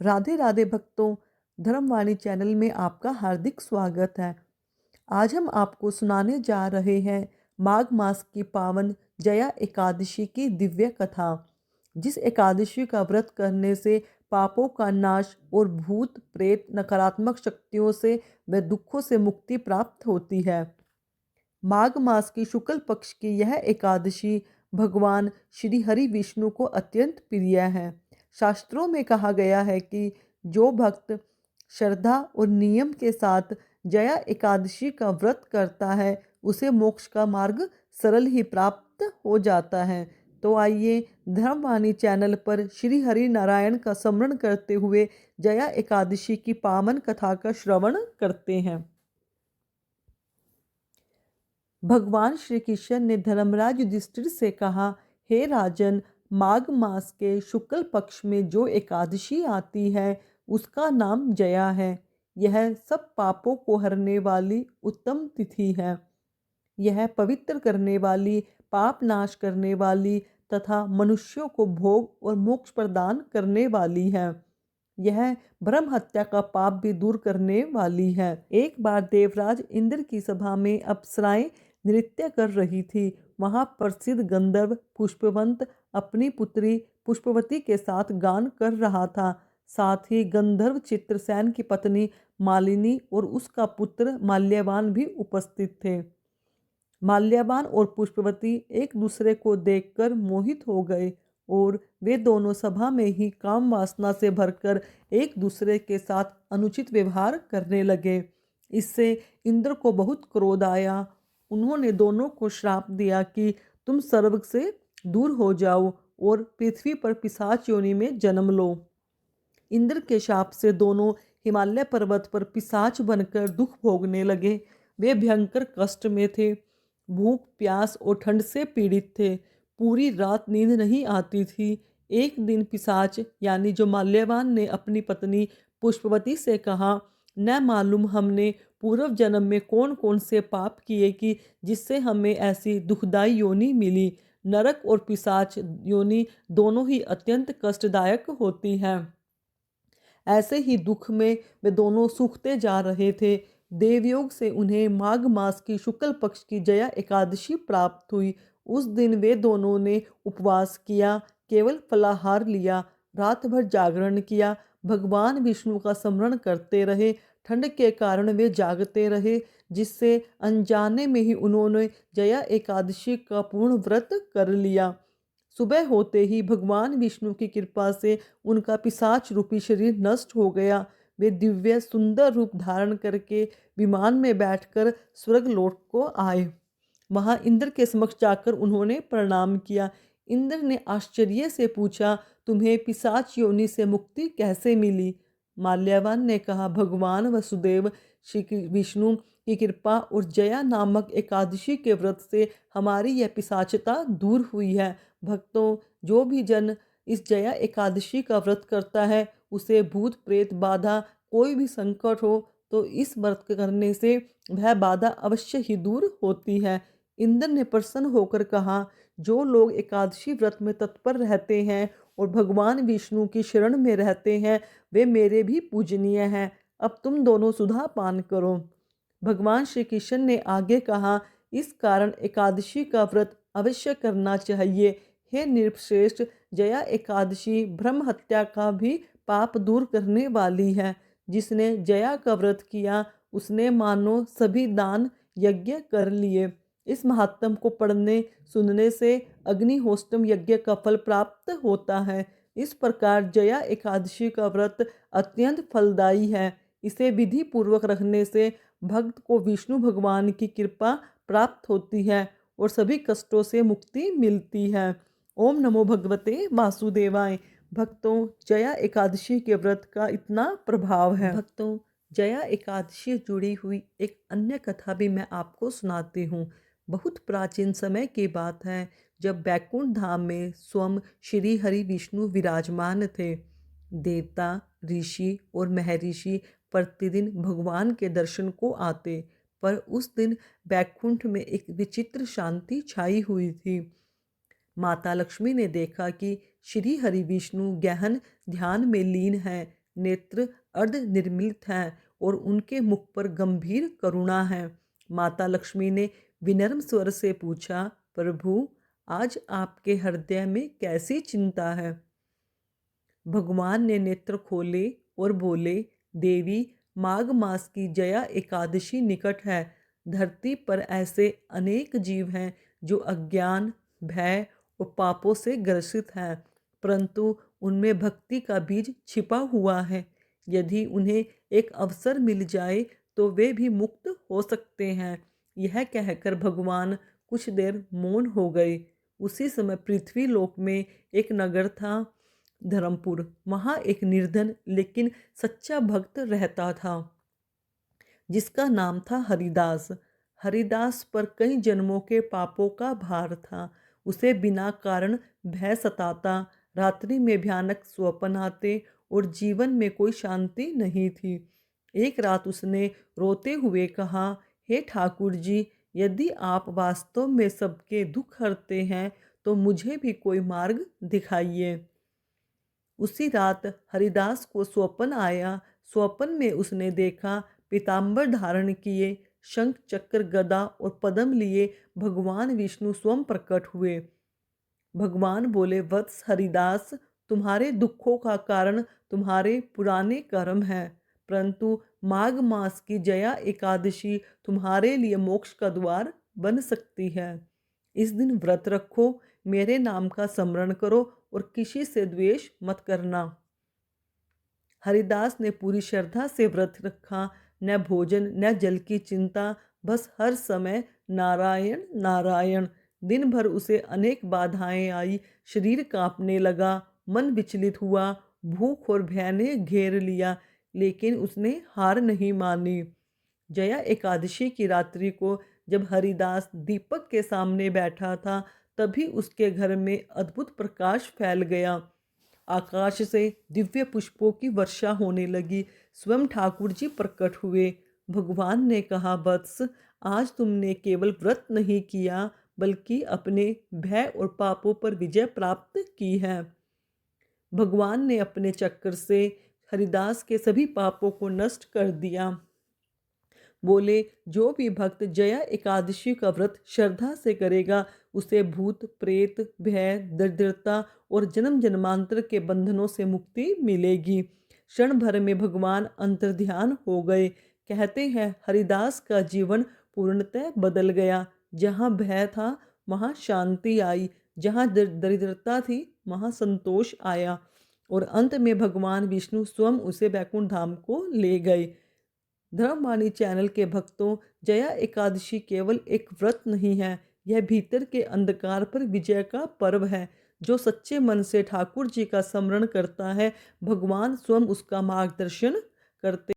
राधे राधे भक्तों, धर्मवाणी चैनल में आपका हार्दिक स्वागत है। आज हम आपको सुनाने जा रहे हैं माघ मास की पावन जया एकादशी की दिव्य कथा। जिस एकादशी का व्रत करने से पापों का नाश और भूत प्रेत नकारात्मक शक्तियों से व दुखों से मुक्ति प्राप्त होती है। माघ मास की शुक्ल पक्ष की यह एकादशी भगवान श्री हरि विष्णु को अत्यंत प्रिय है। शास्त्रों में कहा गया है कि जो भक्त श्रद्धा और नियम के साथ जया एकादशी का व्रत करता है उसे मोक्ष का मार्ग सरल ही प्राप्त हो जाता है। तो आइए धर्मवाणी चैनल पर श्री हरि नारायण का स्मरण करते हुए जया एकादशी की पावन कथा का श्रवण करते हैं। भगवान श्री कृष्ण ने धर्मराज युधिष्ठिर से कहा, हे राजन, माघ मास के शुक्ल पक्ष में जो एकादशी आती है उसका नाम जया है। यह सब पापों को हरने वाली उत्तम तिथि है। यह पवित्र करने वाली, पाप नाश करने वाली तथा मनुष्यों को भोग और मोक्ष प्रदान करने वाली है। यह ब्रह्म हत्या का पाप भी दूर करने वाली है। एक बार देवराज इंद्र की सभा में अप्सराएं नृत्य कर रही थी। वहां प्रसिद्ध गंधर्व पुष्पवंत अपनी पुत्री पुष्पवती के साथ गान कर रहा था। साथ ही गंधर्व चित्रसेन की पत्नी मालिनी और उसका पुत्र माल्यवान भी उपस्थित थे। माल्यवान और पुष्पवती एक दूसरे को देखकर मोहित हो गए और वे दोनों सभा में ही काम वासना से भरकर एक दूसरे के साथ अनुचित व्यवहार करने लगे। इससे इंद्र को बहुत क्रोध आया। उन्होंने दोनों को श्राप दिया कि तुम स्वर्ग से दूर हो जाओ और पृथ्वी पर पिशाच योनि में जन्म लो। इंद्र के शाप से दोनों हिमालय पर्वत पर पिशाच बनकर दुख भोगने लगे। वे भयंकर कष्ट में थे, भूख प्यास और ठंड से पीड़ित थे। पूरी रात नींद नहीं आती थी। एक दिन पिशाच यानी जो माल्यवान ने अपनी पत्नी पुष्पवती से कहा, न मालूम हमने पूर्व जन्म में कौन कौन से पाप किए कि जिससे हमें ऐसी दुखदाई योनि मिली। नरक और पिशाच योनि दोनों ही अत्यंत कष्टदायक होती हैं। ऐसे ही दुख में वे दोनों सूखते जा रहे थे। देवयोग से उन्हें माघ मास की शुक्ल पक्ष की जया एकादशी प्राप्त हुई। उस दिन वे दोनों ने उपवास किया, केवल फलाहार लिया, रात भर जागरण किया, भगवान विष्णु का स्मरण करते रहे। ठंड के कारण वे जागते रहे, जिससे अनजाने में ही उन्होंने जया एकादशी का पूर्ण व्रत कर लिया। सुबह होते ही भगवान विष्णु की कृपा से उनका पिशाच रूपी शरीर नष्ट हो गया। वे दिव्य सुंदर रूप धारण करके विमान में बैठकर स्वर्ग लौट को आए। वहां इंद्र के समक्ष जाकर उन्होंने प्रणाम किया। इंद्र ने आश्चर्य से पूछा, तुम्हें पिशाच योनि से मुक्ति कैसे मिली? माल्यवान ने कहा, भगवान वसुदेव श्री विष्णु की कृपा और जया नामक एकादशी के व्रत से हमारी यह पिशाचता दूर हुई है। भक्तों, जो भी जन इस जया एकादशी का व्रत करता है उसे भूत प्रेत बाधा कोई भी संकट हो तो इस व्रत करने से वह बाधा अवश्य ही दूर होती है। इंद्र ने प्रसन्न होकर कहा, जो लोग एकादशी व्रत में तत्पर रहते हैं और भगवान विष्णु की शरण में रहते हैं वे मेरे भी पूजनीय हैं। अब तुम दोनों सुधा पान करो। भगवान श्री कृष्ण ने आगे कहा, इस कारण एकादशी का व्रत अवश्य करना चाहिए। हे नृपश्रेष्ठ, जया एकादशी ब्रह्म हत्या का भी पाप दूर करने वाली है। जिसने जया का व्रत किया उसने मानो सभी दान यज्ञ कर लिए। इस महात्म को पढ़ने सुनने से अग्निहोत्रम यज्ञ का फल प्राप्त होता है। इस प्रकार जया एकादशी का व्रत अत्यंत फलदायी है। इसे विधि पूर्वक रखने से भक्त को विष्णु भगवान की कृपा प्राप्त होती है और सभी कष्टों से मुक्ति मिलती है। ओम नमो भगवते वासुदेवाय। भक्तों, जया एकादशी के व्रत का इतना प्रभाव है। भक्तों, जया एकादशी से जुड़ी हुई एक अन्य कथा भी मैं आपको सुनाती हूँ। बहुत प्राचीन समय की बात है, जब बैकुंठ धाम में स्वयं श्री हरि विष्णु विराजमान थे। देवता, ऋषि और महर्षि प्रतिदिन भगवान के दर्शन को आते, पर उस दिन बैकुंठ में एक विचित्र शांति छाई हुई थी। माता लक्ष्मी ने देखा कि श्री हरि विष्णु गहन ध्यान में लीन हैं। नेत्र अर्ध निर्मित हैं और उनके मुख पर गंभीर करुणा है। माता लक्ष्मी ने विनम्र स्वर से पूछा, प्रभु, आज आपके हृदय में कैसी चिंता है? भगवान ने नेत्र खोले और बोले, देवी, माघ मास की जया एकादशी निकट है। धरती पर ऐसे अनेक जीव हैं जो अज्ञान, भय और पापों से ग्रसित हैं, परंतु उनमें भक्ति का बीज छिपा हुआ है। यदि उन्हें एक अवसर मिल जाए तो वे भी मुक्त हो सकते हैं। यह कहकर भगवान कुछ देर मौन हो गए। उसी समय पृथ्वी लोक में एक नगर था, धर्मपुर। वहाँ एक निर्धन लेकिन सच्चा भक्त रहता था जिसका नाम था हरिदास। हरिदास पर कई जन्मों के पापों का भार था। उसे बिना कारण भय सताता, रात्रि में भयानक स्वप्न आते और जीवन में कोई शांति नहीं थी। एक रात उसने रोते हुए कहा, हे ठाकुर जी, यदि आप वास्तव में सबके दुख हरते हैं तो मुझे भी कोई मार्ग दिखाइए। उसी रात हरिदास को स्वप्न आया। स्वप्न में उसने देखा, पीताम्बर धारण किए, शंख चक्र गदा और पद्म लिए भगवान विष्णु स्वयं प्रकट हुए। भगवान बोले, वत्स हरिदास, तुम्हारे दुखों का कारण तुम्हारे पुराने कर्म हैं, परंतु माघ मास की जया एकादशी तुम्हारे लिए मोक्ष का द्वार बन सकती है। इस दिन व्रत रखो, मेरे नाम का स्मरण करो और किसी से द्वेष मत करना। हरिदास ने पूरी श्रद्धा से व्रत रखा। न भोजन न जल की चिंता, बस हर समय नारायण नारायण। दिन भर उसे अनेक बाधाएं आई। शरीर कांपने लगा, मन विचलित हुआ, भूख और भय ने घेर लिया, लेकिन उसने हार नहीं मानी। जया एकादशी की रात्रि को जब हरिदास दीपक के सामने बैठा था, तभी उसके घर में अद्भुत प्रकाश फैल गया। आकाश से दिव्य पुष्पों की वर्षा होने लगी। स्वयं ठाकुर जी प्रकट हुए। भगवान ने कहा, वत्स, आज तुमने केवल व्रत नहीं किया बल्कि अपने भय और पापों पर विजय प्राप्त की है। भगवान ने अपने चक्र से हरिदास के सभी पापों को नष्ट कर दिया। बोले, जो भी भक्त जया एकादशी का व्रत श्रद्धा से करेगा, उसे भूत प्रेत, भय, दरिद्रता और जन्म जन्मांतर के बंधनों से मुक्ति मिलेगी। क्षण भर में भगवान अंतर्ध्यान हो गए। कहते हैं, हरिदास का जीवन पूर्णतः बदल गया। जहाँ भय था वहाँ शांति आई, जहाँ दरिद्रता थी वहाँ संतोष आया, और अंत में भगवान विष्णु स्वयं उसे वैकुंठ धाम को ले गए। धर्मवाणी चैनल के भक्तों, जया एकादशी केवल एक व्रत नहीं है, यह भीतर के अंधकार पर विजय का पर्व है। जो सच्चे मन से ठाकुर जी का स्मरण करता है, भगवान स्वयं उसका मार्गदर्शन करते